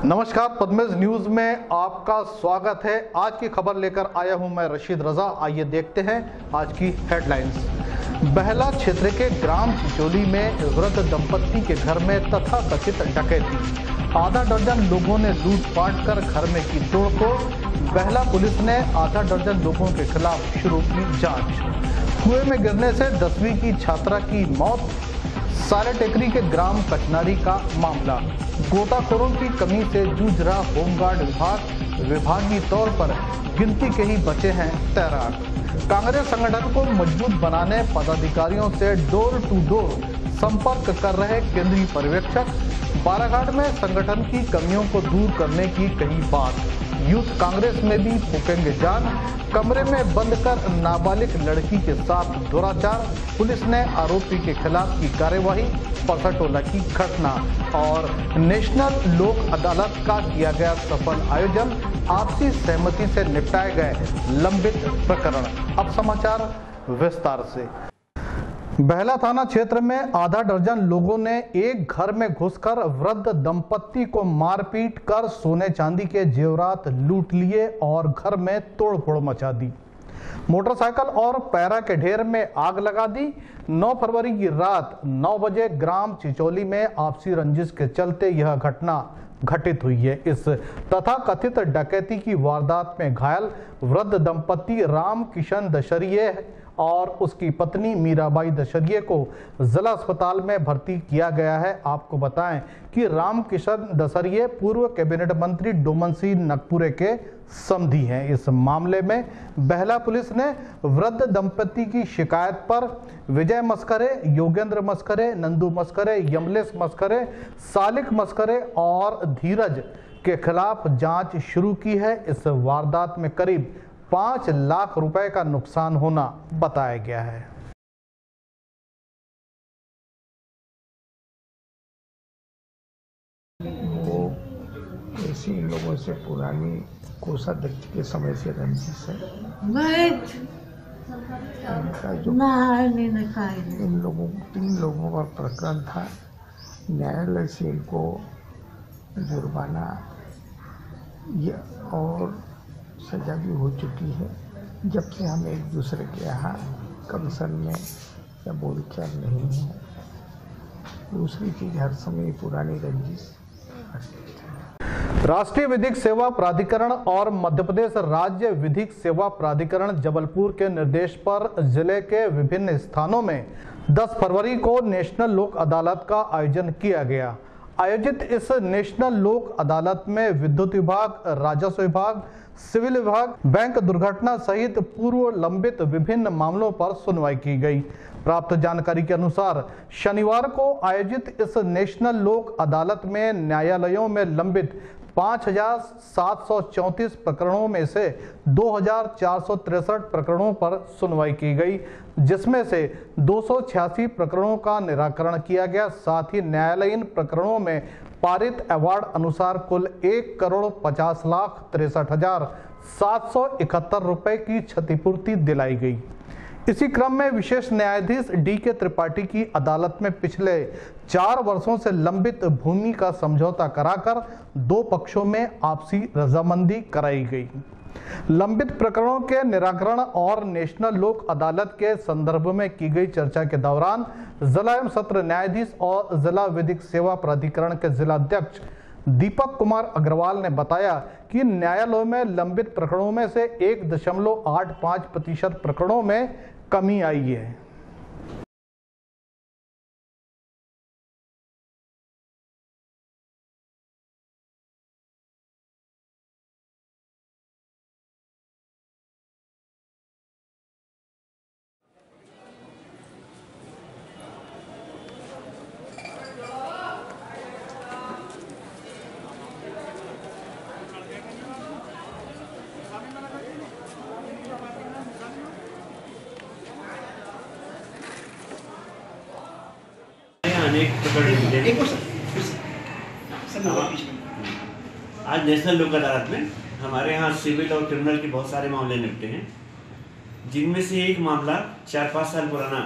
नमस्कार, पद्मेज न्यूज में आपका स्वागत है। आज की खबर लेकर आया हूं मैं रशीद रजा। आइए देखते हैं आज की हेडलाइंस। बहला क्षेत्र के ग्राम चिचोली में वृद्ध दंपत्ति के घर में तथाकथित डकैती। आधा दर्जन लोगों ने लूटपाट कर घर में की तोड़फोड़। बहला पुलिस ने आधा दर्जन लोगों के खिलाफ शुरू की जांच। कुएं में गिरने से 10वीं की छात्रा की मौत। साले टेकरी के ग्राम कचनारी का मामला। गोताखोरों की कमी से जूझ रहा होमगार्ड विभागीय तौर पर गिनती के ही बचे हैं तैराक। कांग्रेस संगठन को मजबूत बनाने पदाधिकारियों से डोर टू डोर संपर्क कर रहे केंद्रीय पर्यवेक्षक। बालाघाट में संगठन की कमियों को दूर करने की कही बात। यूथ कांग्रेस में भी फूकेंगे जान। कमरे में बंद कर नाबालिग लड़की के साथ दुराचार। पुलिस ने आरोपी के खिलाफ की कार्यवाही। परसटोला की घटना और नेशनल लोक अदालत का किया गया सफल आयोजन। आपसी सहमति से निपटाए गए लंबित प्रकरण। अब समाचार विस्तार से। बहला थाना क्षेत्र में आधा दर्जन लोगों ने एक घर में घुसकर वृद्ध दंपत्ति को मारपीट कर सोने चांदी के जेवरात लूट लिए और घर में तोड़फोड़ मचा दी। मोटरसाइकिल और पैरा के ढेर में आग लगा दी। 9 फरवरी की रात 9 बजे ग्राम चिचोली में आपसी रंजिश के चलते यह घटना घटित हुई है। इस तथाकथित डकैती की वारदात में घायल वृद्ध दंपत्ति राम किशन दशरिये और उसकी पत्नी मीराबाई दशरिये को जिला अस्पताल में भर्ती किया गया है। आपको बताएं कि राम किशन दशरिये पूर्व कैबिनेट मंत्री डोमन सिंह नगपुरे के समधी हैं। इस मामले में बहला पुलिस ने वृद्ध दंपति की शिकायत पर विजय मस्करे, योगेंद्र मस्करे, नंदू मस्करे, यमलेश मस्करे, सालिक मस्करे और धीरज के खिलाफ जांच शुरू की है। इस वारदात में करीब 5 लाख रुपए का नुकसान होना बताया गया है। वो ऐसे इन लोगों से पुरानी कोषाध्यक्ष के समय से रंजिश है। इनका जो इन लोगों 3 लोगों का प्रकरण था, न्यायालय से इनको जुर्माना और सजा भी हो चुकी है। जब से हम एक दूसरे के यहाँ कंसर्न में या बोलचाल नहीं है। दूसरी चीज, हर समय पुरानी रंजिश। राष्ट्रीय विधिक सेवा प्राधिकरण और मध्य प्रदेश राज्य विधिक सेवा प्राधिकरण जबलपुर के निर्देश पर जिले के विभिन्न स्थानों में 10 फरवरी को नेशनल लोक अदालत का आयोजन किया गया। आयोजित इस नेशनल लोक अदालत में विद्युत विभाग, राजस्व विभाग, सिविल विभाग, बैंक दुर्घटना सहित पूर्व लंबित विभिन्न मामलों पर सुनवाई की गई। प्राप्त जानकारी के अनुसार शनिवार को आयोजित इस नेशनल लोक अदालत में न्यायालयों में लंबित 5,734 प्रकरणों में से 2,463 प्रकरणों पर सुनवाई की गई, जिसमें से 286 प्रकरणों का निराकरण किया गया। साथ ही न्यायालयीन प्रकरणों में पारित अवार्ड अनुसार कुल 1,50,63,771 रुपए की क्षतिपूर्ति दिलाई गई। इसी क्रम में विशेष न्यायाधीश D.K. त्रिपाठी की अदालत में पिछले 4 वर्षों से लंबित भूमि का समझौता कराकर 2 पक्षों में आपसी रजामंदी कराई गई। लंबित प्रकरणों के निराकरण और नेशनल लोक अदालत के संदर्भ में की गई चर्चा के दौरान जिला एवं सत्र न्यायाधीश और जिला विधिक सेवा प्राधिकरण के जिलाध्यक्ष दीपक कुमार अग्रवाल ने बताया कि न्यायालयों में लंबित प्रकरणों में से 1.85% प्रकरणों में कमी आई है। अनेक प्रकरण मिले हैं। आज नेशनल लोक अदालत में हमारे यहाँ सिविल और क्रिमिनल के बहुत सारे मामले निपटे हैं, जिनमें से एक मामला 4-5 साल पुराना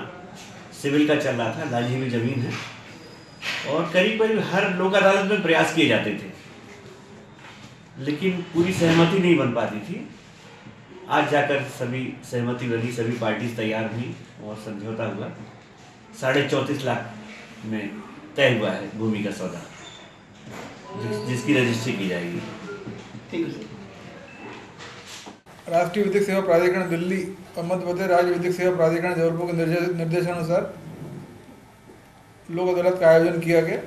सिविल का चल रहा था। लाजी में जमीन है और करीब करीब हर लोक अदालत में प्रयास किए जाते थे लेकिन पूरी सहमति नहीं बन पाती थी। आज जाकर सभी सहमति बनी, सभी पार्टीज तैयार हुई और समझौता हुआ। 34.5 लाख में तय हुआ है भूमि का सौदा, जिसकी रजिस्ट्री की जाएगी। ठीक है सर। राष्ट्रीय विधिक सेवा प्राधिकरण दिल्ली और मध्य प्रदेश राज्य विधिक सेवा प्राधिकरण जबलपुर के निर्देशानुसार लोक अदालत का आयोजन किया गया,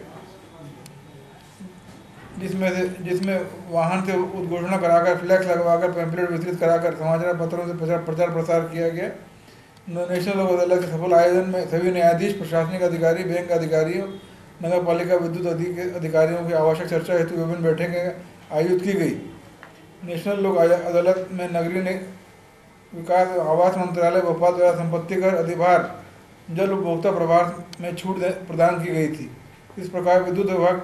जिसमें वाहन से उद्घोषणा कराकर, फ्लैक्स लगवाकर, पैम्पलेट वितरित कराकर, समाचार पत्रों से प्रचार प्रसार किया गया। नेशनल लोक अदालत के सफल आयोजन में सभी न्यायाधीश, प्रशासनिक अधिकारी, बैंक अधिकारियों, नगर पालिका विद्युत अधिकारियों की आवश्यक चर्चा हेतु विभिन्न बैठकें आयोजित की गई। नेशनल लोक अदालत में नगरीय विकास आवास मंत्रालय भोपाल द्वारा संपत्ति कर अधिभार जल उपभोक्ता प्रभार में छूट प्रदान की गई थी। इस प्रकार विद्युत विभाग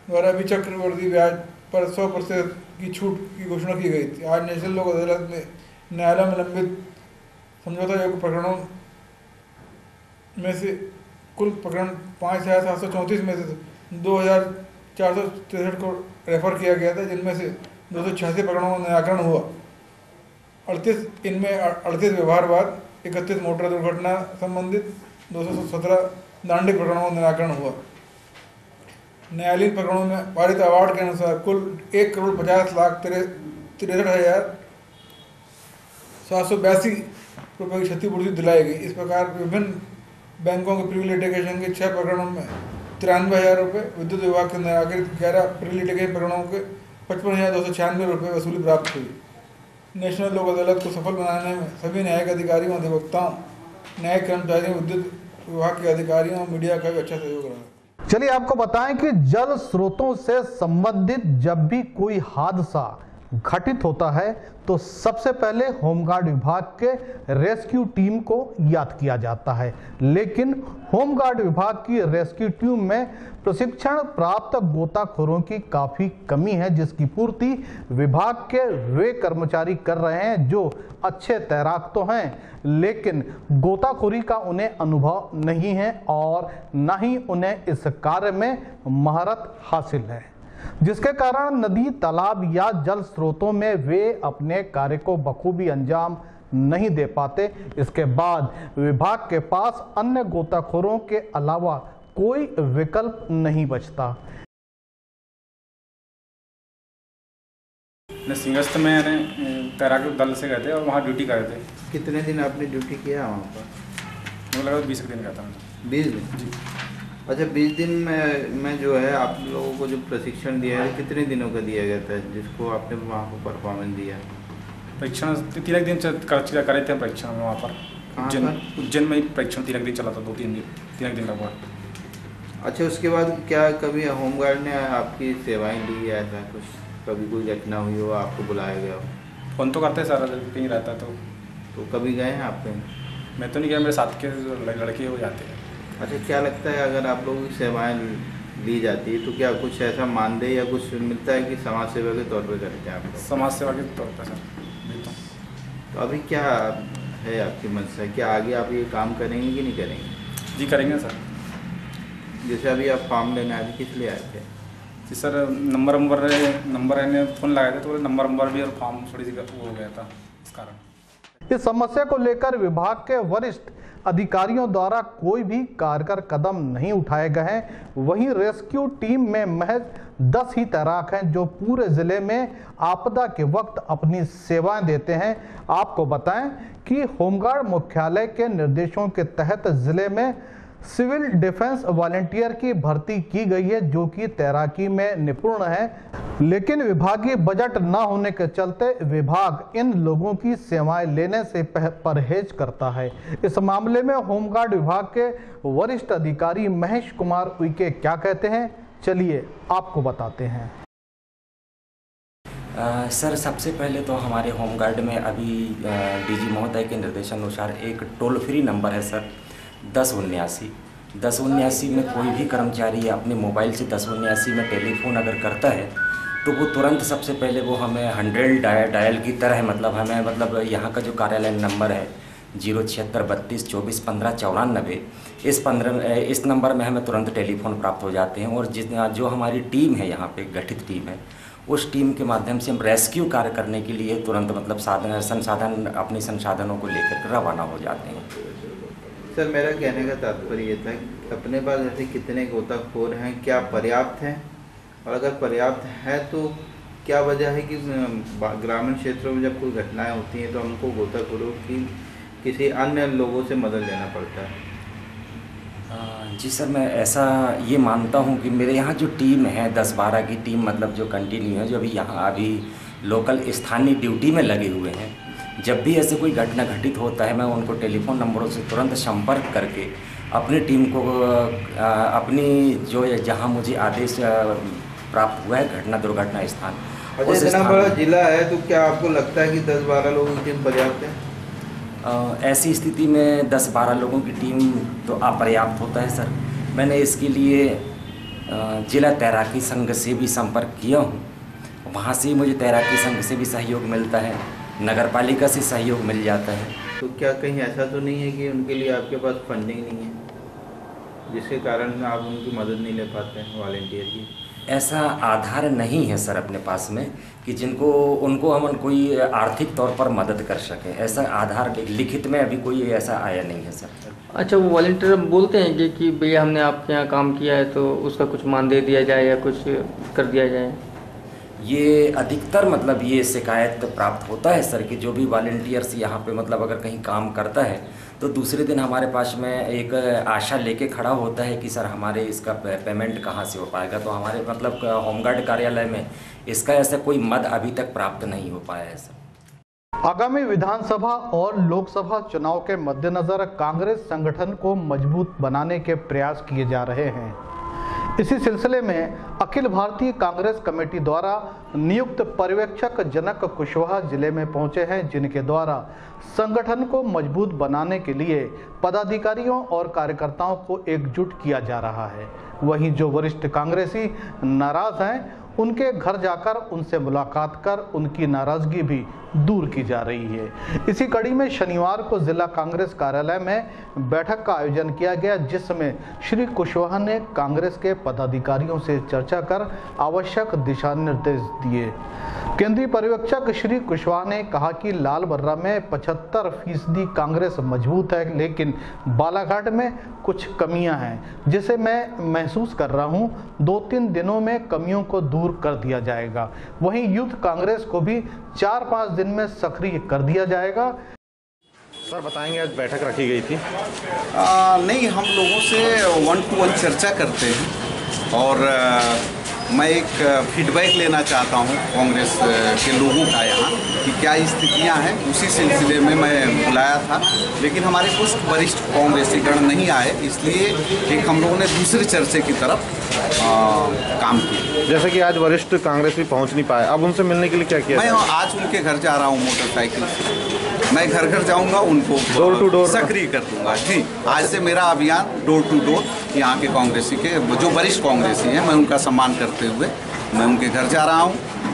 द्वारा भी चक्रवर्ती ब्याज पर 100% की छूट की घोषणा की गई थी। आज नेशनल लोक अदालत में न्यायालय में लंबित समझौता योग्य प्रकरणों में से कुल प्रकरण 5,734 में से 2,463 को रेफर किया गया था, जिनमें से 286 प्रकरणों का निराकरण हुआ। 38 व्यवहारवाद, 31 मोटर दुर्घटना संबंधित, 217 दांडिक प्रकरणों का निराकरण हुआ। न्यायालयीन प्रकरणों में पारित अवार्ड के अनुसार कुल 1,50,63,782 रुपये की क्षतिपूर्ति दिलाई गई। इस प्रकार विभिन्न बैंकों के प्री लिटिगेशन के 6 प्रकरणों में 93,000 रुपये, विद्युत विभाग के निराकृत 11 प्री लिटिगेशन प्रकरणों के 55,296 रुपये वसूली प्राप्त हुई। नेशनल लोक अदालत को सफल बनाने में सभी न्यायिक अधिकारियों, अधिवक्ताओं, न्यायिक कर्मचारियों, विद्युत विभाग के अधिकारियों और मीडिया का भी अच्छा सहयोग रहा। चलिए आपको बताएं कि जल स्रोतों से संबंधित जब भी कोई हादसा घटित होता है तो सबसे पहले होमगार्ड विभाग के रेस्क्यू टीम को याद किया जाता है, लेकिन होमगार्ड विभाग की रेस्क्यू टीम में प्रशिक्षण प्राप्त गोताखोरों की काफी कमी है, जिसकी पूर्ति विभाग के वे कर्मचारी कर रहे हैं जो अच्छे तैराक तो हैं, लेकिन गोताखोरी का उन्हें अनुभव नहीं है और न ही उन्हें इस कार्य में महारत हासिल है, जिसके कारण नदी, तालाब या जल स्रोतों में वे अपने कार्य को बखूबी अंजाम नहीं दे पाते। इसके बाद विभाग के पास अन्य गोताखोरों के अलावा कोई विकल्प नहीं बचता। सिंगस्त में तैराकी दल से गए थे और वहाँ ड्यूटी कर रहे थे। कितने दिन आपने ड्यूटी किया वहाँ पर? मुझे लगा 20 दिन का था। 20 दिन? जी। अच्छा, 20 दिन में जो है आप लोगों को जो प्रशिक्षण दिया है कितने दिनों का दिया गया था, जिसको आपने वहाँ पर परफॉर्मेंस दिया? परीक्षण 3 दिन करे थे परीक्षण में वहाँ पर। उज्जैन में ही परीक्षण 3 दिन चला था, 3 दिन लगा। अच्छा, उसके बाद क्या कभी होमगार्ड ने आपकी सेवाएं ली या ऐसा कुछ, कभी कोई घटना हुई हो, आपको बुलाया गया हो? फ़ोन तो करते सारा दिन कहीं रहता तो कभी गए हैं आप कहीं? मैं तो नहीं गया, मेरे साथ के लड़के हो जाते हैं। अच्छा, क्या लगता है अगर आप लोगों की सेवाएं ली जाती है तो क्या कुछ ऐसा मानदेय या कुछ मिलता है कि समाज सेवा के तौर पर करते हैं आप लोग? समाज सेवा के तौर पर सर देता हूँ। तो अभी क्या है आपकी मंशा, क्या आगे आप ये काम करेंगे कि नहीं करेंगे? जी करेंगे सर। जैसे अभी आप फॉर्म लेने आए थे, किस लिए आए थे? जी सर, नंबर ने फ़ोन लगाए थे तो नंबर भी और फॉर्म थोड़ी सी वो हो गया था, इस कारण। इस समस्या को लेकर विभाग के वरिष्ठ अधिकारियों द्वारा कोई भी कारगर कदम नहीं उठाए गए हैं। वहीं रेस्क्यू टीम में महज 10 ही तैराक हैं जो पूरे जिले में आपदा के वक्त अपनी सेवाएं देते हैं। आपको बताएं कि होमगार्ड मुख्यालय के निर्देशों के तहत जिले में सिविल डिफेंस वॉलंटियर की भर्ती की गई है, जो कि तैराकी में निपुण है, लेकिन विभागीय बजट न होने के चलते विभाग इन लोगों की सेवाएं लेने से परहेज करता है। इस मामले में होमगार्ड विभाग के वरिष्ठ अधिकारी महेश कुमार उइके क्या कहते हैं, चलिए आपको बताते हैं। सर, सबसे पहले तो हमारे होमगार्ड में अभी डीजी महोदय के निर्देशानुसार एक टोल फ्री नंबर है सर, 1079 में कोई भी कर्मचारी अपने मोबाइल से 1079 में टेलीफोन अगर करता है तो वो तुरंत सबसे पहले वो हमें 100 डायल की तरह मतलब यहाँ का जो कार्यालय नंबर है 07632241594, इस नंबर में हमें तुरंत टेलीफोन प्राप्त हो जाते हैं। और जो हमारी टीम है यहाँ पे गठित टीम है, उस टीम के माध्यम से हम रेस्क्यू कार्य करने के लिए तुरंत मतलब संसाधन अपने संसाधनों को लेकर रवाना हो जाते हैं। सर, मेरा कहने का तात्पर्य ये था कि अपने पास ऐसे कितने गोताखोर हैं, क्या पर्याप्त हैं, और अगर पर्याप्त है तो क्या वजह है कि ग्रामीण क्षेत्रों में जब कोई घटनाएं होती हैं तो हमको गोताखोरों की किसी अन्य लोगों से मदद लेना पड़ता है? जी सर, मैं ऐसा ये मानता हूँ कि मेरे यहाँ जो टीम है 10-12 की टीम मतलब जो कंटिन्यू है, जो अभी लोकल स्थानीय ड्यूटी में लगे हुए हैं, जब भी ऐसे कोई घटना घटित होता है मैं उनको टेलीफोन नंबरों से तुरंत संपर्क करके अपनी टीम को अपनी जो जहाँ मुझे आदेश प्राप्त हुआ है घटना दुर्घटना स्थान, अच्छा, इतना बड़ा जिला है तो क्या आपको लगता है कि 10-12 लोगों की टीम पर्याप्त है? ऐसी स्थिति में 10-12 लोगों की टीम तो अपर्याप्त होता है सर। मैंने इसके लिए जिला तैराकी संघ से भी संपर्क किया हूँ, वहाँ से मुझे तैराकी संघ से भी सहयोग मिलता है, नगर पालिका से सहयोग मिल जाता है। तो क्या कहीं ऐसा तो नहीं है कि उनके लिए आपके पास फंडिंग नहीं है जिसके कारण आप उनकी मदद नहीं ले पाते हैं वॉलंटियर की? ऐसा आधार नहीं है सर अपने पास में कि उनको हम कोई आर्थिक तौर पर मदद कर सकें, ऐसा आधार लिखित में अभी कोई ऐसा आया नहीं है सर। अच्छा, वो वॉलंटियर बोलते हैं कि भैया हमने आपके यहाँ काम किया है तो उसका कुछ मान दे दिया जाए या कुछ कर दिया जाए? ये अधिकतर मतलब ये शिकायत प्राप्त होता है सर कि जो भी वॉलंटियर्स यहाँ पे मतलब अगर कहीं काम करता है तो दूसरे दिन हमारे पास में एक आशा लेके खड़ा होता है कि सर हमारे इसका पेमेंट कहाँ से हो पाएगा। तो हमारे मतलब होमगार्ड कार्यालय में इसका ऐसा कोई मद अभी तक प्राप्त नहीं हो पाया है सर। आगामी विधानसभा और लोकसभा चुनाव के मद्देनजर कांग्रेस संगठन को मजबूत बनाने के प्रयास किए जा रहे हैं। इसी सिलसिले में अखिल भारतीय कांग्रेस कमेटी द्वारा नियुक्त पर्यवेक्षक जनक कुशवाहा जिले में पहुंचे हैं, जिनके द्वारा संगठन को मजबूत बनाने के लिए पदाधिकारियों और कार्यकर्ताओं को एकजुट किया जा रहा है। वहीं जो वरिष्ठ कांग्रेसी नाराज हैं उनके घर जाकर उनसे मुलाकात कर उनकी नाराजगी भी दूर की जा रही है। इसी कड़ी में शनिवार को जिला कांग्रेस कार्यालय में बैठक का आयोजन किया गया, जिसमें श्री कुशवाहा ने कांग्रेस के पदाधिकारियों से चर्चा कर आवश्यक दिशा निर्देश दिए। केंद्रीय पर्यवेक्षक श्री कुशवाहा ने कहा कि लालबर्रा में 75% कांग्रेस मजबूत है, लेकिन बालाघाट में कुछ कमियां हैं जिसे मैं महसूस कर रहा हूं। 2-3 दिनों में कमियों को दूर कर दिया जाएगा। वहीं यूथ कांग्रेस को भी 4-5 दिन में सक्रिय कर दिया जाएगा। सर बताएंगे, आज बैठक रखी गई थी? नहीं, हम लोगों से 1-to-1 चर्चा करते हैं और मैं एक फीडबैक लेना चाहता हूं कांग्रेस के लोगों का यहाँ कि क्या स्थितियां हैं। उसी सिलसिले में मैं बुलाया था, लेकिन हमारे कुछ वरिष्ठ कांग्रेसीगण नहीं आए, इसलिए एक हम लोगों ने दूसरे चर्चे की तरफ काम किया। जैसे कि आज वरिष्ठ कांग्रेस भी पहुँच नहीं पाए, अब उनसे मिलने के लिए क्या किया? मैं आज उनके घर जा रहा हूँ मोटरसाइकिल से। मैं घर घर जाऊंगा, उनको डोर टू डोर सक्रिय कर दूंगा। जी, आज से मेरा अभियान डोर टू डोर यहाँ के कांग्रेसी के जो वरिष्ठ कांग्रेसी हैं, मैं उनका सम्मान करते हुए मैं उनके घर जा रहा हूँ।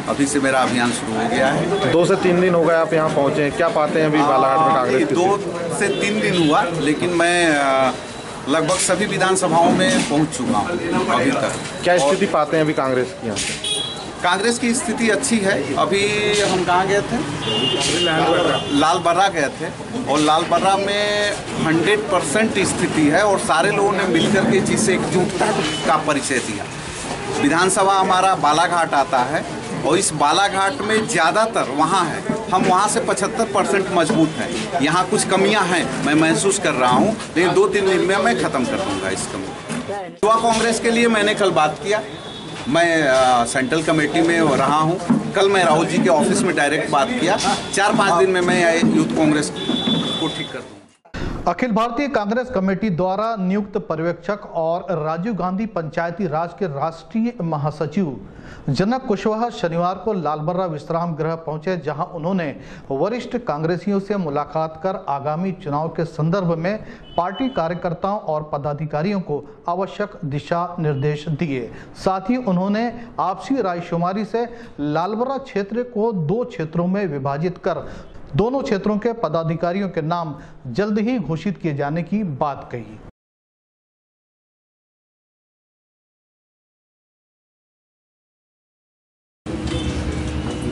अभी से मेरा अभियान शुरू हो गया है। 2 से 3 दिन हो गए आप यहाँ पहुँचे हैं, क्या पाते हैं अभी बालाघाट में कांग्रेस की? 2 से 3 दिन हुआ, लेकिन मैं लगभग सभी विधानसभाओं में पहुँच चुका हूँ अभी तक। क्या स्थिति पाते हैं अभी कांग्रेस की यहाँ पे? कांग्रेस की स्थिति अच्छी है। अभी हम कहाँ गए थे? लालबर्रा गए थे और लालबर्रा में 100% स्थिति है और सारे लोगों ने मिलकर के चीज़ से एकजुटता का परिचय दिया। विधानसभा हमारा बालाघाट आता है और इस बालाघाट में ज़्यादातर वहाँ है, हम वहाँ से 75% मजबूत हैं। यहाँ कुछ कमियाँ हैं, मैं महसूस कर रहा हूँ, लेकिन 2-3 दिन में मैं ख़त्म कर दूँगा इस कमी। युवा कांग्रेस के लिए मैंने कल बात किया। मैं सेंट्रल कमेटी में रहा हूं। कल मैं राहुल जी के ऑफिस में डायरेक्ट बात किया। 4-5 दिन में मैं यूथ कांग्रेस को ठीक कर दूंगा। अखिल भारतीय कांग्रेस कमेटी द्वारा नियुक्त पर्यवेक्षक और राजीव गांधी पंचायती राज के राष्ट्रीय महासचिव जनक कुशवाहा शनिवार को लालबर्रा विश्राम गृह पहुंचे, जहां उन्होंने वरिष्ठ कांग्रेसियों से मुलाकात कर आगामी चुनाव के संदर्भ में पार्टी कार्यकर्ताओं और पदाधिकारियों को आवश्यक दिशा निर्देश दिए। साथ ही उन्होंने आपसी रायशुमारी से लालबर्रा क्षेत्र को 2 क्षेत्रों में विभाजित कर दोनों क्षेत्रों के पदाधिकारियों के नाम जल्द ही घोषित किए जाने की बात कही।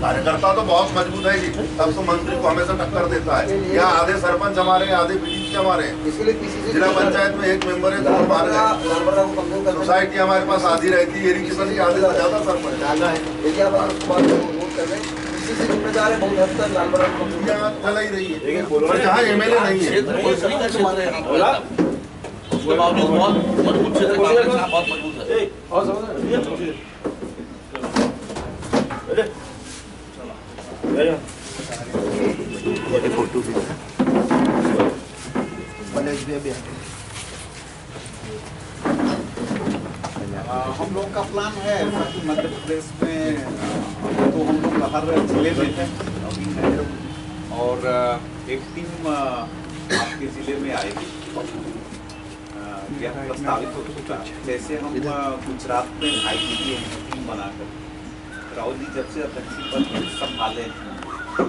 कार्यकर्ता तो बहुत मजबूत है जी, तब तो मंत्री को हमेशा टक्कर देता है। यहाँ आधे सरपंच हमारे, आधे बीडीसी हमारे, जिला पंचायत में एक मेंबर है तो बाहर गए। सोसाइटी हमारे पास आधी रहती है, इरिगेशन की आधे से ज्यादा सरपंच जिम्मेदार है, बहुत हद तक चला ही रही है, जहाँ एमएलए नहीं है। बहुत मजबूत क्षेत्र बहुत मजबूत है। फोटो भी हम लोग का प्लान है कि मध्य प्रदेश में तो हम लोग हर जिले में हैं अभी हैं, और एक टीम आपके जिले में आएगी। यह प्रस्तावित हो चुका है। जैसे हम गुजरात में IGP टीम बनाकर राहुल जी जब से अध्यक्षी पद संभाले हैं, तो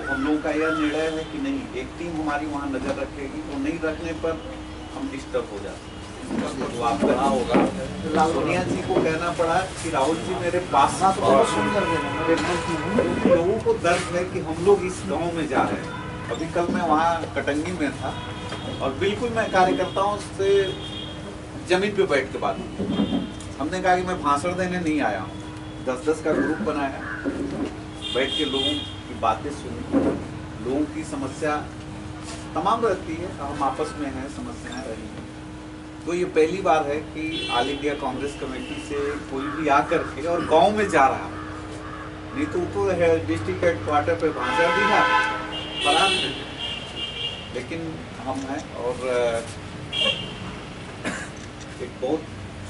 हम लोगों का यह निर्णय है कि नहीं, एक टीम हमारी वहाँ नजर रखेगी, तो नहीं रखने पर हम डिस्टर्ब हो जाते हैं। तो आप कहा होगा सोनिया जी को कहना पड़ा कि राहुल जी मेरे पास लोगों को दर्द है कि हम लोग इस गाँव में जा रहे हैं। अभी कल मैं वहाँ कटंगी में था और बिल्कुल मैं कार्यकर्ताओं से जमीन पे बैठ के बात की। हमने कहा कि मैं भाषण देने नहीं आया हूँ, 10-10 का ग्रुप बनाया, बैठ के लोगों की बातें सुनी, लोगों की समस्या तमाम रहती है, हम आपस में हैं, समस्याएं रही हैं। तो ये पहली बार है कि ऑल इंडिया कांग्रेस कमेटी से कोई भी आकर के और गांव में जा रहा है, नहीं तो है डिस्ट्रिक्ट हेडक्वार्टर पे भाषण दिया फलान, लेकिन हम हैं। और एक बहुत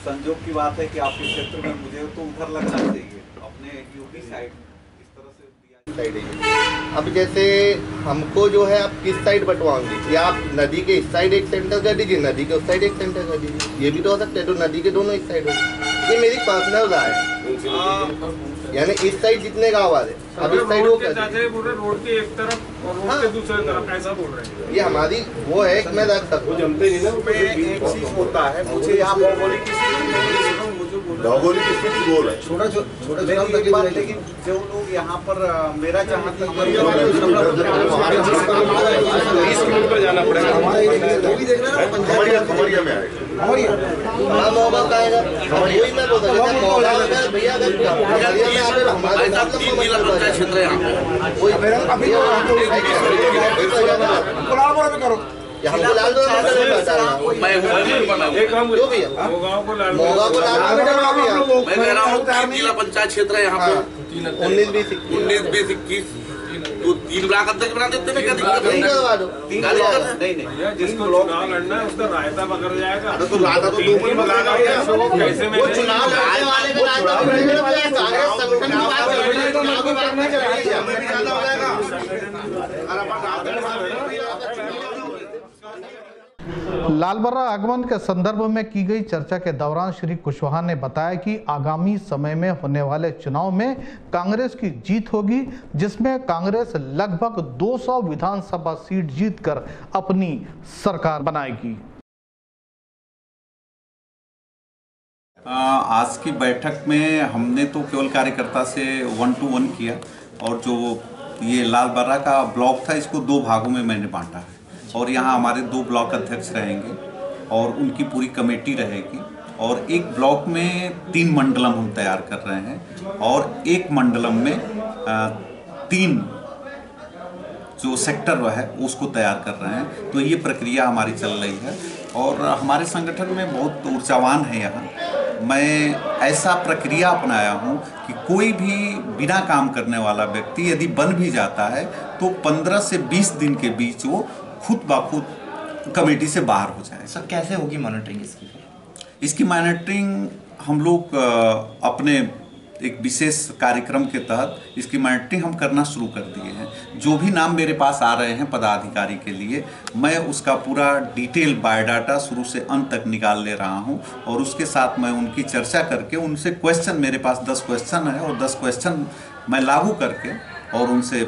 संजोग की बात है कि आपके क्षेत्र में मुझे तो उधर लगना चाहिए, अपने यूपी साइड इस तरह से साइड है। अब जैसे हमको जो है आप किस साइड बंटवाओगे, या आप नदी के इस साइड एक सेंटर कर दीजिए, नदी के उस साइड एक सेंटर कर दीजिए, ये भी तो हो सकता है। तो नदी के दोनों इस साइड हो, ये मेरी पर्सनल राय है। यानी इस साइड जितने गाँव आ रहे, अब इस साइड वो कर दीजिए, रोड के एक तरफ और रोड के दूसरे तरफ ऐसा बोल रहे हैं। ये हमारी वो है कि मैं रख सकूँ, जमते नहीं ना। एक चीज होता है, मुझे यहाँ भौगोलिक स्थिति बोल है छोटा लेकिन जो लोग यहाँ पर मेरा जहाँ तक 20 किलोमीटर जाना पड़ेगा, जिला पंचायत क्षेत्र है यहाँ पे 19-20-21 तो 3 ब्लॉक अध्यक्ष बना देते हैं, क्या दिक्कत है? नहीं जिसको चुनाव लड़ना है उसका रायता पकड़ जाएगा। तो रायता तो 2 कैसे में चुनाव लड़ने वाले का रायता कांग्रेस संगठन की बात कर रहे हैं, तो लागू करना चाहिए, हमें भी ज्यादा हो जाएगा। लालबर्रा आगमन के संदर्भ में की गई चर्चा के दौरान श्री कुशवाहा ने बताया कि आगामी समय में होने वाले चुनाव में कांग्रेस की जीत होगी, जिसमें कांग्रेस लगभग 200 विधानसभा सीट जीतकर अपनी सरकार बनाएगी। आज की बैठक में हमने तो केवल कार्यकर्ता से 1-to-1 किया, और जो ये लालबर्रा का ब्लॉक था इसको 2 भागों में मैंने बांटा है, और यहाँ हमारे 2 ब्लॉक अध्यक्ष रहेंगे और उनकी पूरी कमेटी रहेगी, और एक ब्लॉक में 3 मंडलम हम तैयार कर रहे हैं, और एक मंडलम में 3 जो सेक्टर है उसको तैयार कर रहे हैं। तो ये प्रक्रिया हमारी चल रही है, और हमारे संगठन में बहुत ऊर्जावान है यहाँ। मैं ऐसा प्रक्रिया अपनाया हूँ कि कोई भी बिना काम करने वाला व्यक्ति यदि बन भी जाता है तो 15 से 20 दिन के बीच वो खुद ब खुद कमेटी से बाहर हो जाए। सर कैसे होगी मॉनिटरिंग इसकी मॉनिटरिंग हम लोग अपने एक विशेष कार्यक्रम के तहत इसकी मॉनिटरिंग हम करना शुरू कर दिए हैं। जो भी नाम मेरे पास आ रहे हैं पदाधिकारी के लिए, मैं उसका पूरा डिटेल बायोडाटा शुरू से अंत तक निकाल ले रहा हूं, और उसके साथ मैं उनकी चर्चा करके उनसे क्वेश्चन, मेरे पास 10 क्वेश्चन है, और 10 क्वेश्चन मैं लागू करके और उनसे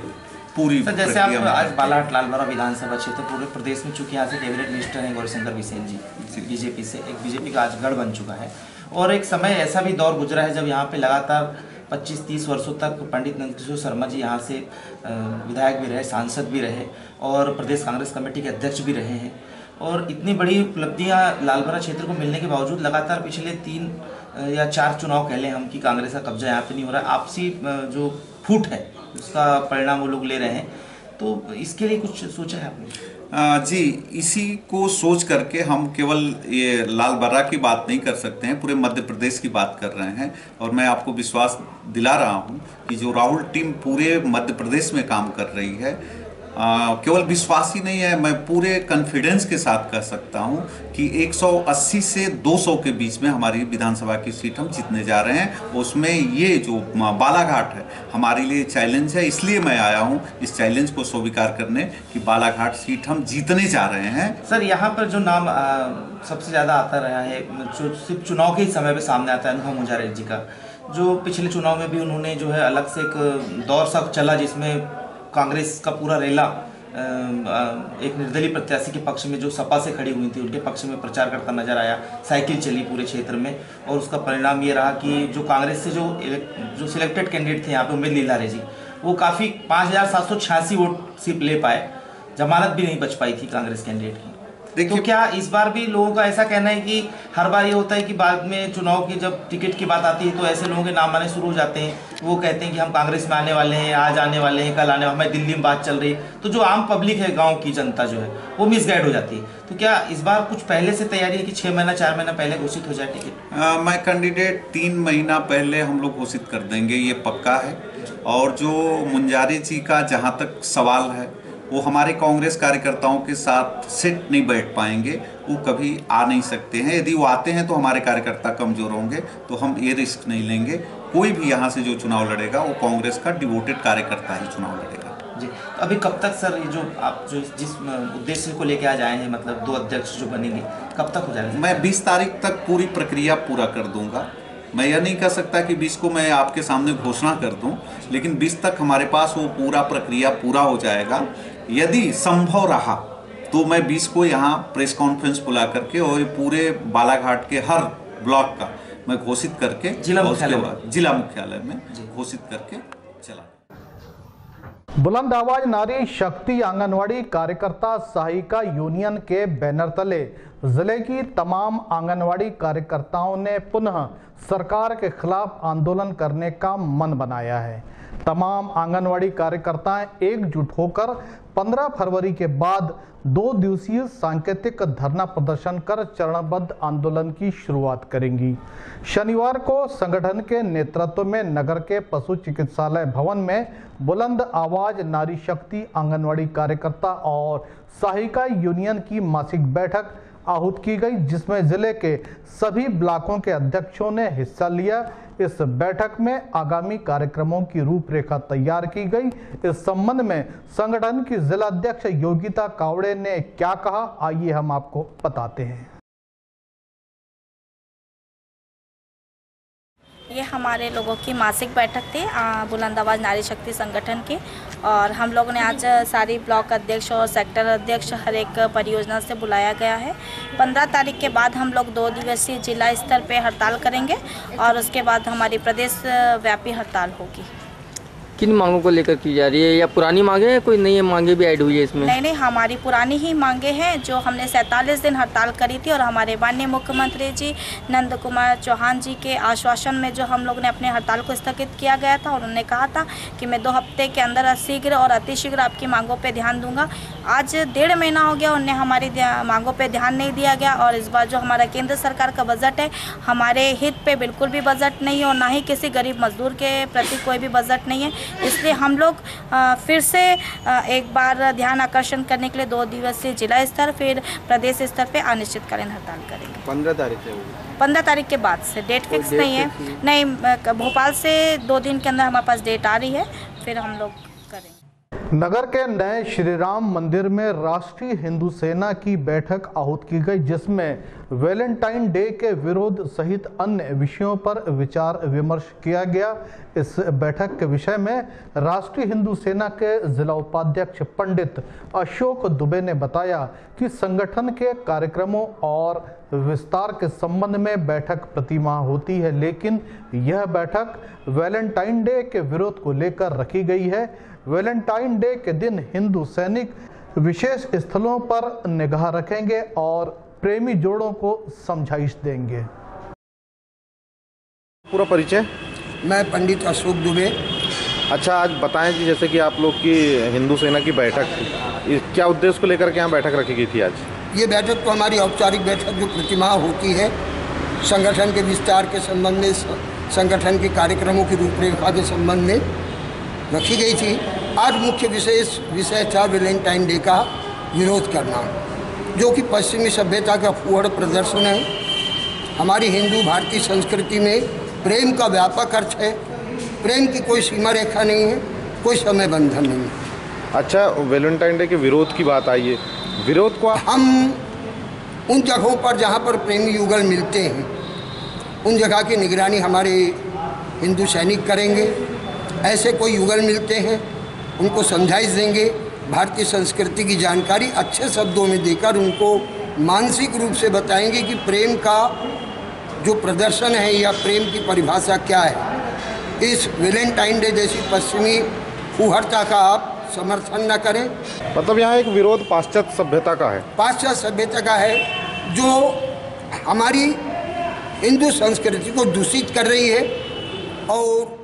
पूरी सर जैसे आप आज बालाघाट लालबर्रा विधानसभा क्षेत्र पूरे प्रदेश में, चूंकि यहाँ से कैबिनेट मिनिस्टर हैं गौरीशंकर बिसेन जी बीजेपी से, एक बीजेपी का आज गढ़ बन चुका है, और एक समय ऐसा भी दौर गुजरा है जब यहाँ पे लगातार 25-30 वर्षों तक पंडित नंदकिशोर शर्मा जी यहाँ से विधायक भी रहे, सांसद भी रहे और प्रदेश कांग्रेस कमेटी के अध्यक्ष भी रहे हैं। और इतनी बड़ी उपलब्धियाँ लालबरा क्षेत्र को मिलने के बावजूद लगातार पिछले 3 या 4 चुनाव कह लें हम कि कांग्रेस का कब्जा यहाँ पे नहीं हो रहा। आपसी जो फूट है उसका परिणाम वो लोग ले रहे हैं, तो इसके लिए कुछ सोचा है आपने? जी, इसी को सोच करके हम केवल ये लालबर्रा की बात नहीं कर सकते हैं, पूरे मध्य प्रदेश की बात कर रहे हैं। और मैं आपको विश्वास दिला रहा हूं कि जो राहुल टीम पूरे मध्य प्रदेश में काम कर रही है, केवल विश्वास ही नहीं है, मैं पूरे कॉन्फिडेंस के साथ कह सकता हूं कि 180 से 200 के बीच में हमारी विधानसभा की सीट हम जीतने जा रहे हैं। उसमें ये जो बालाघाट है हमारे लिए चैलेंज है, इसलिए मैं आया हूं इस चैलेंज को स्वीकार करने कि बालाघाट सीट हम जीतने जा रहे हैं। सर, यहाँ पर जो नाम सबसे ज़्यादा आता रहा है, जो सिर्फ चुनाव के ही समय पर सामने आता है, अनुभव मुजारिर जी का, जो पिछले चुनाव में भी उन्होंने जो है अलग से एक दौर सा चला जिसमें कांग्रेस का पूरा रेला एक निर्दलीय प्रत्याशी के पक्ष में जो सपा से खड़ी हुई थी उनके पक्ष में प्रचार करता नजर आया, साइकिल चली पूरे क्षेत्र में। और उसका परिणाम ये रहा कि जो कांग्रेस से जो सिलेक्टेड कैंडिडेट थे यहाँ पे उम्मीद लीलारे जी, वो काफ़ी 5786 वोट सिर्फ ले पाए, जमानत भी नहीं बच पाई थी कांग्रेस कैंडिडेट की। देखिए, तो क्या इस बार भी लोगों का ऐसा कहना है कि हर बार ये होता है कि बाद में चुनाव की जब टिकट की बात आती है तो ऐसे लोगों के नाम आने शुरू हो जाते हैं, वो कहते हैं कि हम कांग्रेस में आने वाले हैं, आज आने वाले हैं, कल आने वाले, हमारी दिल्ली में बात चल रही है, तो जो आम पब्लिक है, गाँव की जनता जो है वो मिसगाइड हो जाती है। तो क्या इस बार कुछ पहले से तैयारी है कि 6 महीना 4 महीना पहले घोषित हो जाए टिकट? मैं कैंडिडेट 3 महीना पहले हम लोग घोषित कर देंगे, ये पक्का है। और जो मुंजारी जी का जहाँ तक सवाल है, वो हमारे कांग्रेस कार्यकर्ताओं के साथ सेट नहीं बैठ पाएंगे, वो कभी आ नहीं सकते हैं। यदि वो आते हैं तो हमारे कार्यकर्ता कमज़ोर होंगे, तो हम ये रिस्क नहीं लेंगे। कोई भी यहाँ से जो चुनाव लड़ेगा वो कांग्रेस का डिवोटेड कार्यकर्ता ही चुनाव लड़ेगा। जी, अभी कब तक सर ये जो आप जिस उद्देश्य को लेके आज आए हैं, मतलब 2 अध्यक्ष जो बनेंगे, कब तक हो जाएगा? मैं 20 तारीख तक पूरी प्रक्रिया पूरा कर दूंगा। मैं यह नहीं कह सकता कि 20 को मैं आपके सामने घोषणा कर दूं, लेकिन 20 तक हमारे पास वो पूरा प्रक्रिया पूरा हो जाएगा। यदि संभव रहा तो मैं 20 को यहाँ प्रेस कॉन्फ्रेंस बुला करके और पूरे बालाघाट के हर ब्लॉक का मैं घोषित करके जिला मुख्यालय में घोषित करके चला। बुलंद आवाज नारी शक्ति आंगनवाड़ी कार्यकर्ता सहायिका यूनियन के बैनर तले जिले की तमाम आंगनवाड़ी कार्यकर्ताओं ने पुनः सरकार के खिलाफ आंदोलन करने का मन बनाया है। तमाम आंगनवाड़ी कार्यकर्ताएं एकजुट होकर 15 फरवरी के बाद 2 दिवसीय सांकेतिक धरना प्रदर्शन कर चरणबद्ध आंदोलन की शुरुआत करेंगी। शनिवार को संगठन के नेतृत्व में नगर के पशु चिकित्सालय भवन में बुलंद आवाज नारी शक्ति आंगनवाड़ी कार्यकर्ता और सहायिका यूनियन की मासिक बैठक आहूत की गई, जिसमें जिले के सभी ब्लॉकों के अध्यक्षों ने हिस्सा लिया। इस बैठक में आगामी कार्यक्रमों की रूपरेखा तैयार की गई। इस संबंध में संगठन की जिला अध्यक्ष योगिता कावड़े ने क्या कहा, आइए हम आपको बताते हैं। ये हमारे लोगों की मासिक बैठक थी बुलंद आवाज नारी शक्ति संगठन की, और हम लोगों ने आज सारी ब्लॉक अध्यक्ष और सेक्टर अध्यक्ष हर एक परियोजना से बुलाया गया है। 15 तारीख के बाद हम लोग 2 दिवसीय जिला स्तर पे हड़ताल करेंगे और उसके बाद हमारी प्रदेश व्यापी हड़ताल होगी। किन मांगों को लेकर की जा रही है, या पुरानी मांगे हैं, कोई नई मांगे भी ऐड हुई है इसमें? नहीं, हमारी पुरानी ही मांगे हैं जो हमने 47 दिन हड़ताल करी थी, और हमारे माननीय मुख्यमंत्री जी नंद कुमार चौहान जी के आश्वासन में जो हम लोग ने अपने हड़ताल को स्थगित किया गया था, और उन्होंने कहा था कि मैं 2 हफ्ते के अंदर शीघ्र और अतिशीघ्र आपकी मांगों पर ध्यान दूंगा। आज 1.5 महीना हो गया, उन्हें हमारी मांगों पर ध्यान नहीं दिया गया, और इस बार जो हमारा केंद्र सरकार का बजट है हमारे हित पे बिल्कुल भी बजट नहीं है, और ना ही किसी गरीब मजदूर के प्रति कोई भी बजट नहीं है। इसलिए हम लोग फिर से एक बार ध्यान आकर्षण करने के लिए 2 दिवसीय जिला स्तर फिर प्रदेश स्तर पे अनिश्चितकालीन हड़ताल करेंगे। 15 तारीख से 15 तारीख के बाद से डेट फिक्स नहीं है। नहीं, भोपाल से 2 दिन के अंदर हमारे पास डेट आ रही है, फिर हम लोग करेंगे। नगर के नए श्री राम मंदिर में राष्ट्रीय हिंदू सेना की बैठक आहूत की गई, जिसमें वैलेंटाइन डे के विरोध सहित अन्य विषयों पर विचार विमर्श किया गया। इस बैठक के विषय में राष्ट्रीय हिंदू सेना के जिला उपाध्यक्ष पंडित अशोक दुबे ने बताया कि संगठन के कार्यक्रमों और विस्तार के संबंध में बैठक प्रतिमाह होती है, लेकिन यह बैठक वैलेंटाइन डे के विरोध को लेकर रखी गई है। वैलेंटाइन डे के दिन हिंदू सैनिक विशेष स्थलों पर निगाह रखेंगे और प्रेमी जोड़ों को समझाइश देंगे। पूरा परिचय? मैं पंडित अशोक दुबे। अच्छा, आज बताएं कि जैसे कि आप लोग की हिंदू सेना की बैठक थी, क्या उद्देश्य को लेकर के यहाँ बैठक रखी गई थी आज? ये बैठक तो हमारी औपचारिक बैठक जो प्रतिमाह होती है, संगठन के विस्तार के संबंध में, संगठन के कार्यक्रमों की रूपरेखा के संबंध में रखी गई थी। आज मुख्य विषय था वैलेंटाइन डे का विरोध करना, जो कि पश्चिमी सभ्यता का फूहड़ प्रदर्शन है। हमारी हिंदू भारतीय संस्कृति में प्रेम का व्यापक अर्थ है। प्रेम की कोई सीमा रेखा नहीं है, कोई समय बंधन नहीं है। अच्छा, वैलेंटाइन डे के विरोध की बात आई है, विरोध को हम उन जगहों पर जहाँ पर प्रेमी युगल मिलते हैं, उन जगह की निगरानी हमारे हिंदू सैनिक करेंगे। ऐसे कोई युगल मिलते हैं, उनको समझाइश देंगे, भारतीय संस्कृति की जानकारी अच्छे शब्दों में देकर उनको मानसिक रूप से बताएंगे कि प्रेम का जो प्रदर्शन है या प्रेम की परिभाषा क्या है। इस वैलेंटाइन डे जैसी पश्चिमी फूहड़ता का आप समर्थन न करें। मतलब यहाँ एक विरोध पाश्चात्य सभ्यता का है? पाश्चात्य सभ्यता का है, जो हमारी हिंदू संस्कृति को दूषित कर रही है। और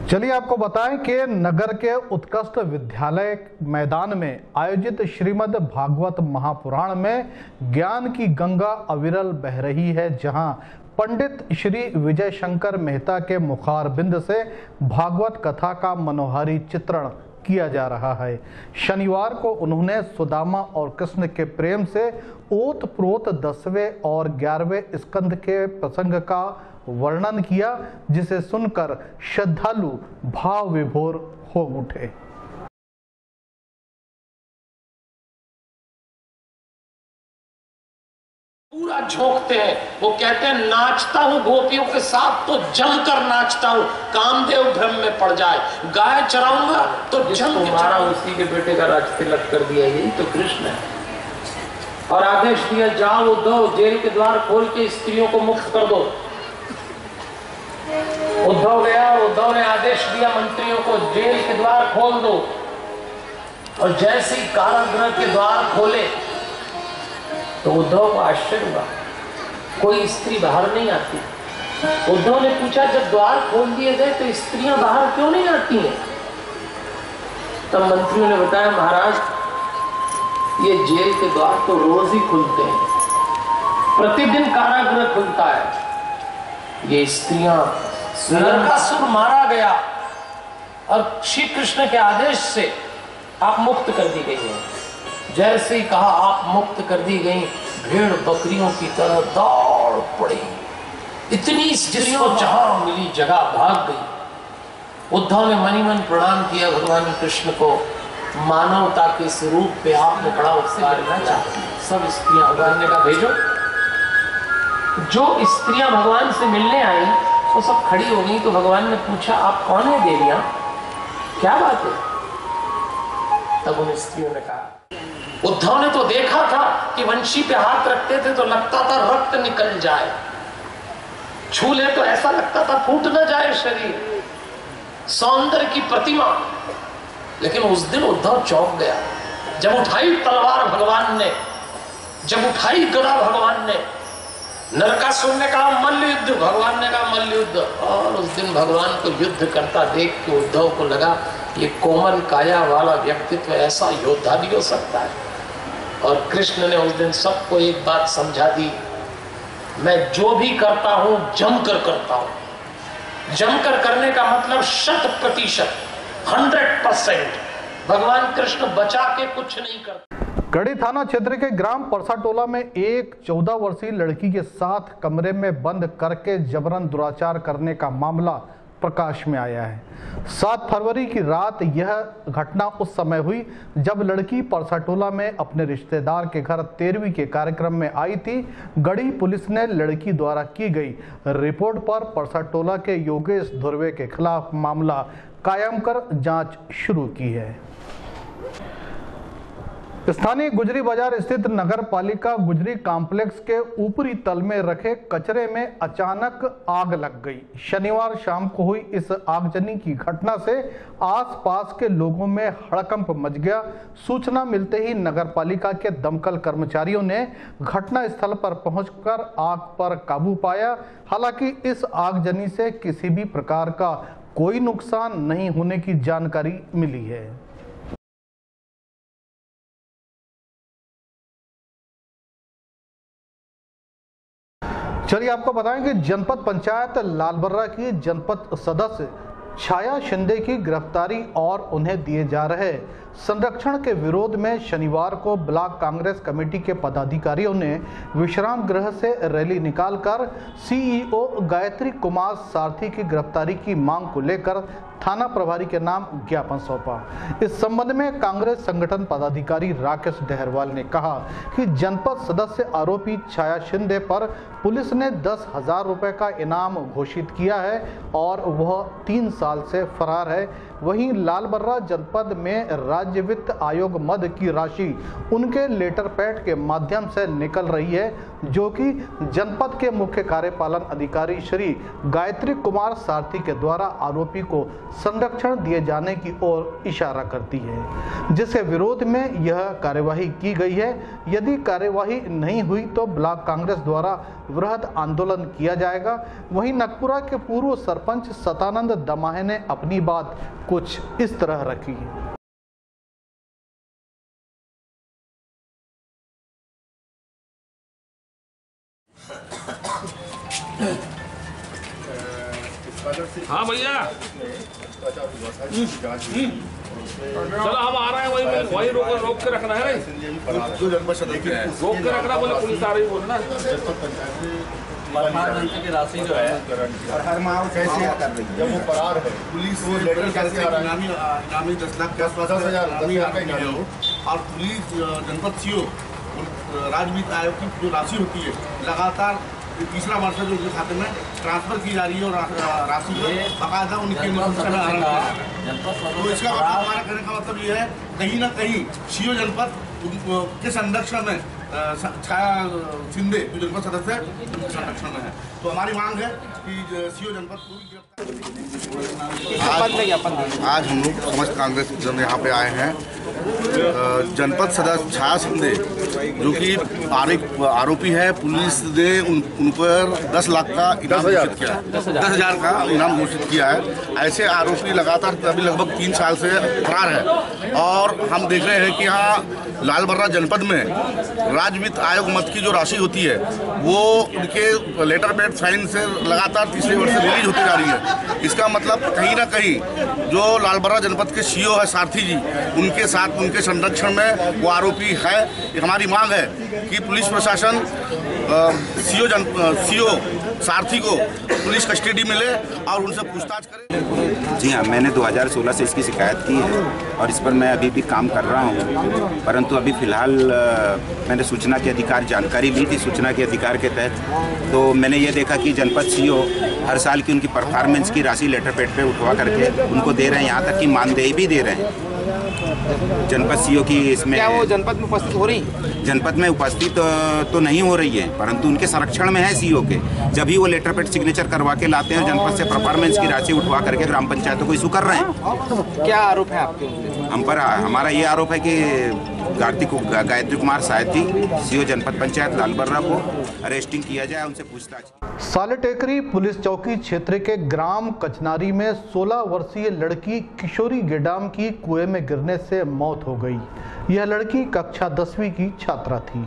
चलिए आपको बताएं कि नगर के उत्कृष्ट विद्यालय मैदान में आयोजित श्रीमद् भागवत महापुराण में ज्ञान की गंगा अविरल बह रही है, जहां पंडित श्री विजय शंकर मेहता के मुखारबिंद से भागवत कथा का मनोहारी चित्रण किया जा रहा है। शनिवार को उन्होंने सुदामा और कृष्ण के प्रेम से ओतप्रोत 10वें और 11वें स्कंद के प्रसंग का वर्णन किया, जिसे सुनकर श्रद्धालु भाव विभोर हो उठे। पूरा झोंकते हैं। वो कहते हैं नाचता हूँ गोपियों के साथ तो जमकर नाचता हूँ, कामदेव भ्रम में पड़ जाए। गाय चराऊंगा तो जम मारा, उसी के बेटे का राज तिलक कर दिया। यही तो कृष्ण है। और आदेश दिया, जाओ उद्धव, जेल के द्वार खोल के स्त्रियों को मुक्त कर दो। उद्धव गया और उद्धव ने आदेश दिया मंत्रियों को, जेल के द्वार खोल दो। और जैसे ही कारागृह के द्वार खोले तो उद्धव को आश्चर्य हुआ, कोई स्त्री बाहर नहीं आती। उद्धव ने पूछा, जब द्वार खोल दिए गए तो स्त्रियां बाहर क्यों नहीं आती हैं? तब मंत्रियों ने बताया, महाराज ये जेल के द्वार तो रोज ही खुलते हैं, प्रतिदिन कारागृह खुलता है। ये स्त्रियां, नरकासुर मारा गया और श्री कृष्ण के आदेश से आप मुक्त कर दी गई हैं। जैसे ही कहा आप मुक्त कर दी गई, भेड़ बकरियों की तरह दौड़ पड़ी। इतनी स्त्रियों जहां मिली जगह भाग गई। उद्धव ने मनी मन प्रणाम किया भगवान कृष्ण को, मानवता के स्वरूप पे आपने बड़ा उपकार किया। सब स्त्रियां, भगवान ने कहा भेजो। जो स्त्रियां भगवान से मिलने आई वो सब खड़ी हो गई। तो भगवान ने पूछा, आप कौन है देवियां, क्या बात है? तब उन स्त्रियों ने कहा, उद्धव ने तो देखा था कि वंशी पे हाथ रखते थे तो लगता था रक्त निकल जाए, छू ले तो ऐसा लगता था फूट ना जाए शरीर, सौंदर्य की प्रतिमा। लेकिन उस दिन उद्धव चौंक गया। जब उठाई तलवार भगवान ने, जब उठाई गदा भगवान ने, नरकासुर ने कहा मल्ल युद्ध, भगवान ने कहा मल्ल युद्ध। और उस दिन भगवान को युद्ध करता देख के उद्धव को लगा, ये कोमल काया वाला व्यक्तित्व ऐसा योद्धा भी हो सकता है। और कृष्ण ने उस दिन सबको एक बात समझा दी, मैं जो भी करता हूं जमकर करता हूं। जमकर करने का मतलब 100%, 100%। भगवान कृष्ण बचा के कुछ नहीं करते। गढ़ी थाना क्षेत्र के ग्राम परसाटोला में एक 14 वर्षीय लड़की के साथ कमरे में बंद करके जबरन दुराचार करने का मामला प्रकाश में आया है। 7 फरवरी की रात यह घटना उस समय हुई जब लड़की परसाटोला में अपने रिश्तेदार के घर 13वीं के कार्यक्रम में आई थी। गढ़ी पुलिस ने लड़की द्वारा की गई रिपोर्ट पर परसाटोला के योगेश धुर्वे के खिलाफ मामला कायम कर जांच शुरू की है। स्थानीय गुजरी बाजार स्थित नगर पालिका गुजरी कॉम्प्लेक्स के ऊपरी तल में रखे कचरे में अचानक आग लग गई। शनिवार शाम को हुई इस आगजनी की घटना से आसपास के लोगों में हड़कंप मच गया। सूचना मिलते ही नगर पालिका के दमकल कर्मचारियों ने घटना स्थल पर पहुंचकर आग पर काबू पाया। हालांकि इस आगजनी से किसी भी प्रकार का कोई नुकसान नहीं होने की जानकारी मिली है। चलिए आपको बताएं कि जनपद पंचायत लालबर्रा की जनपद सदस्य छाया शिंदे की गिरफ्तारी और उन्हें दिए जा रहे संरक्षण के विरोध में शनिवार को ब्लॉक कांग्रेस कमेटी के पदाधिकारियों ने विश्राम गृह से रैली निकालकर सीईओ गायत्री कुमार सारथी की गिरफ्तारी की मांग को लेकर थाना प्रभारी के नाम ज्ञापन सौंपा। इस संबंध में कांग्रेस संगठन पदाधिकारी राकेश डहरवाल ने कहा कि जनपद सदस्य आरोपी छाया शिंदे पर पुलिस ने 10,000 रुपए का इनाम घोषित किया है और वह 3 साल से फरार है। वहीं लालबर्रा जनपद में राज्य वित्त आयोग मद की राशि उनके लेटर पैड के माध्यम से निकल रही है, जो कि जनपद के मुख्य कार्यपालन अधिकारी श्री गायत्री कुमार सारथी के द्वारा आरोपी को संरक्षण दिए जाने की ओर इशारा करती है, जिसके विरोध में यह कार्यवाही की गई है। यदि कार्यवाही नहीं हुई तो ब्लॉक कांग्रेस द्वारा वृहद आंदोलन किया जाएगा। वहीं नगपुरा के पूर्व सरपंच सतानंद दमाहे ने अपनी बात कुछ इस तरह रखी। हाँ भैया, चलो हम आ रहे हैं, वही रोक के रखना है, जो जनपद सदस्य है रोक के रखना, बोले पुलिस आ रही बोलना। प्रधानमंत्री की राशि जो है और हर माह कैसे कर रही है, जब वो फरार है पुलिस वो लेटर कैसे आ रहा है, इनामी 10 लाख के आसपास और पुलिस जनपद सीओ राजवित्त आयोग की जो राशि होती है लगातार तीसरा वर्ष जो उनके खाते में ट्रांसफर की जा रही है और राशि बाकायदा उनके तो इसका हमारा कहने का मतलब ये है कहीं ना कहीं सीओ जनपद के संरक्षण में छाया शिंदे जो जनपद सदस्य है संरक्षण में है। तो हमारी मांग है कि सीओ जनपद आज हम लोग समस्त कांग्रेस जन यहाँ पे आए हैं। जनपद सदस्य छाया शिंदे जो कि आरोपी है, पुलिस ने उन पर 10 लाख का इनाम घोषित किया है, 10,000 का इनाम घोषित किया है। ऐसे आरोपी लगातार अभी लगभग 3 साल से फरार है और हम देख रहे हैं कि यहाँ लालबर्रा जनपद में राज्य वित्त आयोग मद की जो राशि होती है वो उनके लेटर पैड साइन से लगातार तीसरे वर्ष से रिलीज होती जा रही है। इसका मतलब कहीं ना कहीं जो लालबर्रा जनपद के सीओ है सारथी जी, उनके साथ उनके संरक्षण में वो आरोपी है। हमारी मांग है कि पुलिस प्रशासन सीओ सारथी को पुलिस कस्टडी में ले और उनसे पूछताछ करे। जी हाँ, मैंने 2016 से इसकी शिकायत की है और इस पर मैं अभी भी काम कर रहा हूँ, परंतु अभी फ़िलहाल मैंने सूचना के अधिकार जानकारी ली थी। सूचना के अधिकार के तहत तो मैंने ये देखा कि जनपद सीओ हर साल की उनकी परफॉर्मेंस की राशि लेटर पैड पे उठवा करके उनको दे रहे हैं, यहाँ तक कि मानदेय भी दे रहे हैं। जनपद सीओ की इसमें क्या वो जनपद में उपस्थित हो रही? जनपद में उपस्थित तो नहीं हो रही है, परंतु उनके संरक्षण में है सीओ के। जब ही वो लेटर पैड सिग्नेचर करवा के लाते हैं, जनपद से परफॉर्मेंस की राशि उठवा करके ग्राम पंचायतों को इशू कर रहे हैं। क्या आरोप है आपके? हम पर हमारा ये आरोप है कि गायत्री कुमार सारथी सीओ जनपद पंचायत लालबर्रा को अरेस्टिंग किया जाए, उनसे पूछताछ। सालेटेकरी पुलिस चौकी क्षेत्र के ग्राम कचनारी में 16 वर्षीय लड़की किशोरी गेडाम की कुएं में गिरने से मौत हो गई। यह लड़की कक्षा 10वीं की छात्रा थी।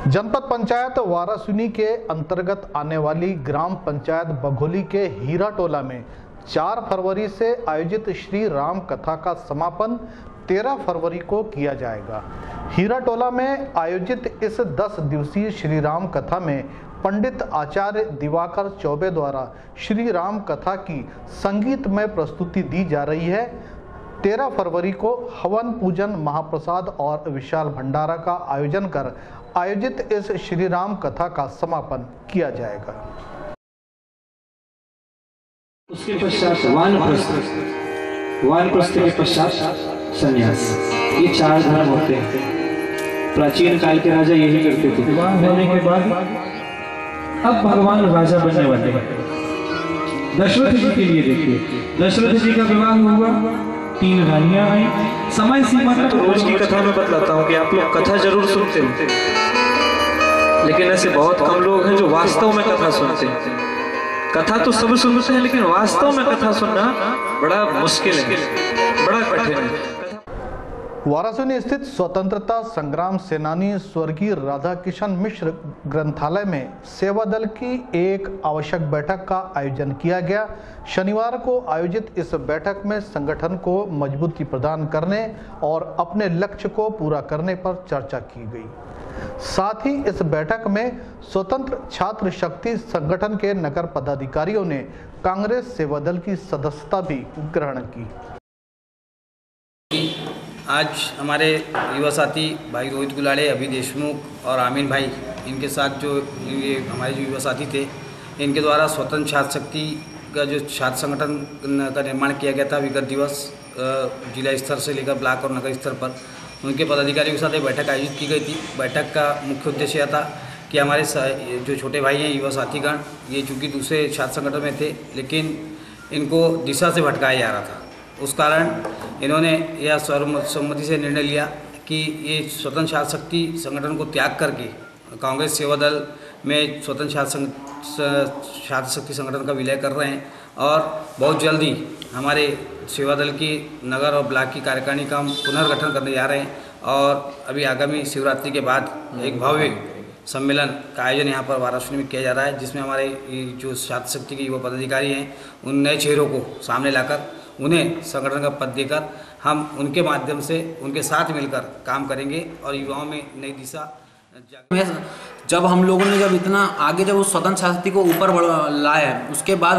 जनपद पंचायत वारासुनी के अंतर्गत आने वाली ग्राम पंचायत बघोली के हीरा टोला में 4 फरवरी से आयोजित श्री राम कथा का समापन 13 फरवरी को किया जाएगा। हीराटोला में आयोजित इस 10 दिवसीय श्री राम कथा में पंडित आचार्य दिवाकर चौबे द्वारा श्री राम कथा की संगीतमय प्रस्तुति दी जा रही है। 13 फरवरी को हवन पूजन, महाप्रसाद और विशाल भंडारा का आयोजन कर आयोजित इस श्री राम कथा का समापन किया जाएगा। उसके पश्चात वानप्रस्थ के पश्चात संन्यास, ये 4 धर्म होते हैं। प्राचीन काल के राजा यही करते थे। होने के बाद अब भगवान राजा बनने वाले हैं। दशरथ जी के लिए देखिए, दशरथ जी का विवाह हुआ, 3 रानियां आई। समय सीमा तक रोज की कथा में बतलाता हूँ कि आप लोग कथा जरूर सुनते हो, लेकिन ऐसे बहुत कम लोग हैं जो वास्तव में कथा सुनते हैं। कथा तो सब सुनते हैं, लेकिन वास्तव में कथा सुनना बड़ा मुश्किल है, बड़ा कठिन है। वाराणसी स्थित स्वतंत्रता संग्राम सेनानी स्वर्गीय राधा किशन मिश्र ग्रंथालय में सेवा दल की एक आवश्यक बैठक का आयोजन किया गया। शनिवार को आयोजित इस बैठक में संगठन को मजबूती प्रदान करने और अपने लक्ष्य को पूरा करने पर चर्चा की गई। साथ ही इस बैठक में स्वतंत्र छात्र शक्ति संगठन के नगर पदाधिकारियों ने कांग्रेस सेवा दल की सदस्यता भी ग्रहण की। आज हमारे युवा साथी भाई रोहित गुलाड़े, अभी देशमुख और आमीन भाई, इनके साथ जो ये हमारे जो युवा साथी थे, इनके द्वारा स्वतंत्र छात्र शक्ति का जो छात्र संगठन का निर्माण किया गया था विगत दिवस जिला स्तर से लेकर ब्लॉक और नगर स्तर पर, उनके पदाधिकारियों के साथ एक बैठक आयोजित की गई थी। बैठक का मुख्य उद्देश्य यह था कि हमारे जो छोटे भाई हैं युवा साथीगण, ये चूँकि दूसरे छात्र संगठन में थे, लेकिन इनको दिशा से भटकाया जा रहा था। उस कारण इन्होंने यह सर्वसम्मति से निर्णय लिया कि ये स्वतंत्र छात्र शक्ति संगठन को त्याग करके कांग्रेस सेवा दल में स्वतंत्र छात्र शक्ति संगठन का विलय कर रहे हैं और बहुत जल्दी हमारे सेवा दल की नगर और ब्लॉक की कार्यकारिणी का पुनर्गठन करने जा रहे हैं। और अभी आगामी शिवरात्रि के बाद एक भव्य सम्मेलन का आयोजन यहाँ पर वाराणसी में किया जा रहा है, जिसमें हमारे जो छात्र शक्ति के युवा पदाधिकारी हैं, उन नए चेहरों को सामने लाकर उन्हें संगठन का पद देकर हम उनके माध्यम से उनके साथ मिलकर काम करेंगे और युवाओं में नई दिशा। जब हम लोगों ने जब इतना आगे जब उस स्वतंत्र शक्ति को ऊपर लाया, उसके बाद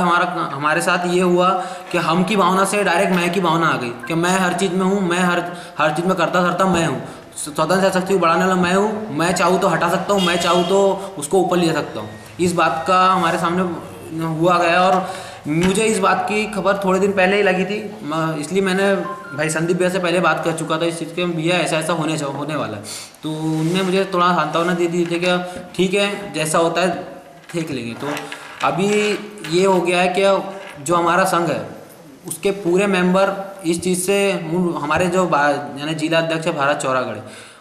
हमारे साथ ये हुआ कि हम की भावना से डायरेक्ट मैं की भावना आ गई कि मैं हर चीज़ में हूँ, मैं हर चीज़ में करता मैं हूँ। स्वतंत्र शक्ति को बढ़ाने वाला मैं हूँ, मैं चाहूँ तो हटा सकता हूँ, मैं चाहूँ तो उसको ऊपर ले सकता हूँ। इस बात का हमारे सामने हुआ गया और मुझे इस बात की खबर थोड़े दिन पहले ही लगी थी, इसलिए मैंने भाई संदीप भैया से पहले बात कर चुका था इस चीज़ के, भैया ऐसा होने वाला है। तो उनने मुझे थोड़ा सांत्वना दे दी थी कि ठीक है, जैसा होता है देख लेंगे। तो अभी ये हो गया है कि जो हमारा संघ है उसके पूरे मेंबर इस चीज़ से, हमारे जो यानी जिला अध्यक्ष है भारत चौरागढ़,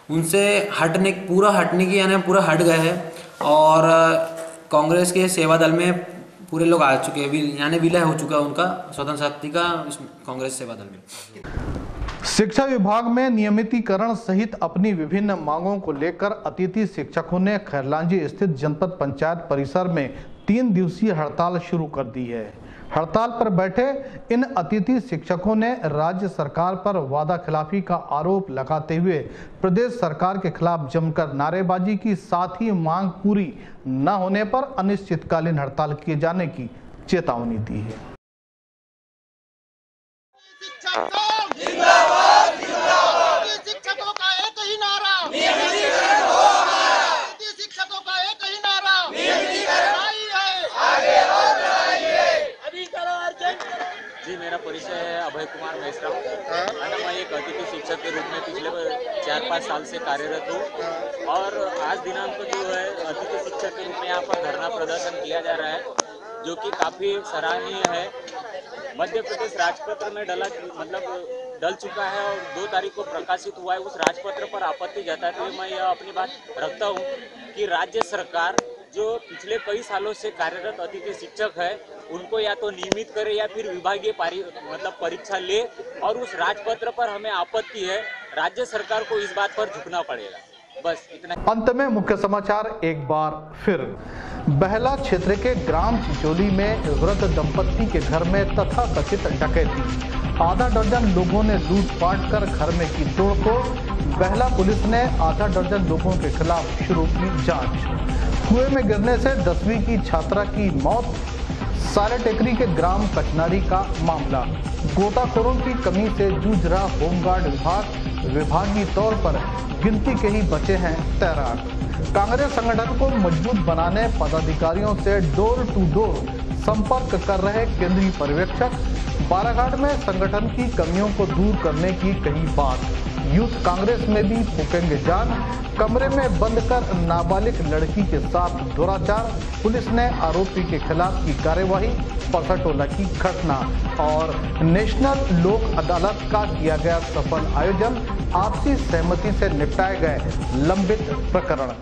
उनसे पूरा हटने की यानी पूरा हट गए हैं और कांग्रेस के सेवा दल में पूरे लोग आ चुके हैं, यानी विलय हो चुका है उनका स्वतंत्र शक्ति का कांग्रेस सेवा दल में। शिक्षा विभाग में नियमितीकरण सहित अपनी विभिन्न मांगों को लेकर अतिथि शिक्षकों ने खैरलांजी स्थित जनपद पंचायत परिसर में 3 दिवसीय हड़ताल शुरू कर दी है। हड़ताल पर बैठे इन अतिथि शिक्षकों ने राज्य सरकार पर वादा खिलाफी का आरोप लगाते हुए प्रदेश सरकार के खिलाफ जमकर नारेबाजी की, साथ ही मांग पूरी न होने पर अनिश्चितकालीन हड़ताल किए जाने की चेतावनी दी है। शिक्षकों का एक ही नारा, शिक्षकों का एक ही नारा, जी मेरा परिचय है अभय कुमार मिश्रा और मैं एक अतिथि शिक्षक के रूप में पिछले 4-5 साल से कार्यरत हूँ और आज दिनांक को जो है अतिथि शिक्षक के रूप में यहाँ पर धरना प्रदर्शन किया जा रहा है, जो कि काफ़ी सराहनीय है। मध्य प्रदेश राजपत्र में डल चुका है और 2 तारीख को प्रकाशित हुआ है। उस राजपत्र पर आपत्ति जताते हुए मैं यह अपनी बात रखता हूँ कि राज्य सरकार जो पिछले कई सालों से कार्यरत अतिथि शिक्षक है उनको या तो नियमित करे या फिर विभागीय परीक्षा ले, और उस राजपत्र पर हमें आपत्ति है। राज्य सरकार को इस बात पर झुकना पड़ेगा। बस इतना। अंत में मुख्य समाचार एक बार फिर। बहला क्षेत्र के ग्राम चिचोली में वृद्ध दंपत्ति के घर में तथाकथित डकैती, आधा दर्जन लोगों ने लूटपाट कर घर में की तोड़फोड़, बहला पुलिस ने आधा दर्जन लोगों के खिलाफ शुरू की जांच। कुएं में गिरने से 10वीं की छात्रा की मौत। सारे टेकरी के ग्राम कचनारी का मामला। गोताखोरों की कमी से जूझ रहा होमगार्ड विभाग। विभागीय तौर पर गिनती के ही बचे हैं तैराक। कांग्रेस संगठन को मजबूत बनाने पदाधिकारियों से डोर टू डोर संपर्क कर रहे केंद्रीय पर्यवेक्षक। बाराघाट में संगठन की कमियों को दूर करने की कही बात। यूथ कांग्रेस में भी फूकेंगे जान। कमरे में बंद कर नाबालिग लड़की के साथ दुराचार। पुलिस ने आरोपी के खिलाफ की कार्यवाही। परसटोला की घटना। और नेशनल लोक अदालत का किया गया सफल आयोजन। आपसी सहमति से निपटाए गए लंबित प्रकरण।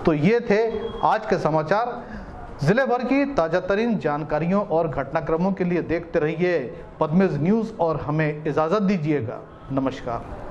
तो ये थे आज के समाचार। जिले भर की ताजा तरीन जानकारियों और घटनाक्रमों के लिए देखते रहिए पद्मेज न्यूज़ और हमें इजाज़त दीजिएगा। नमस्कार।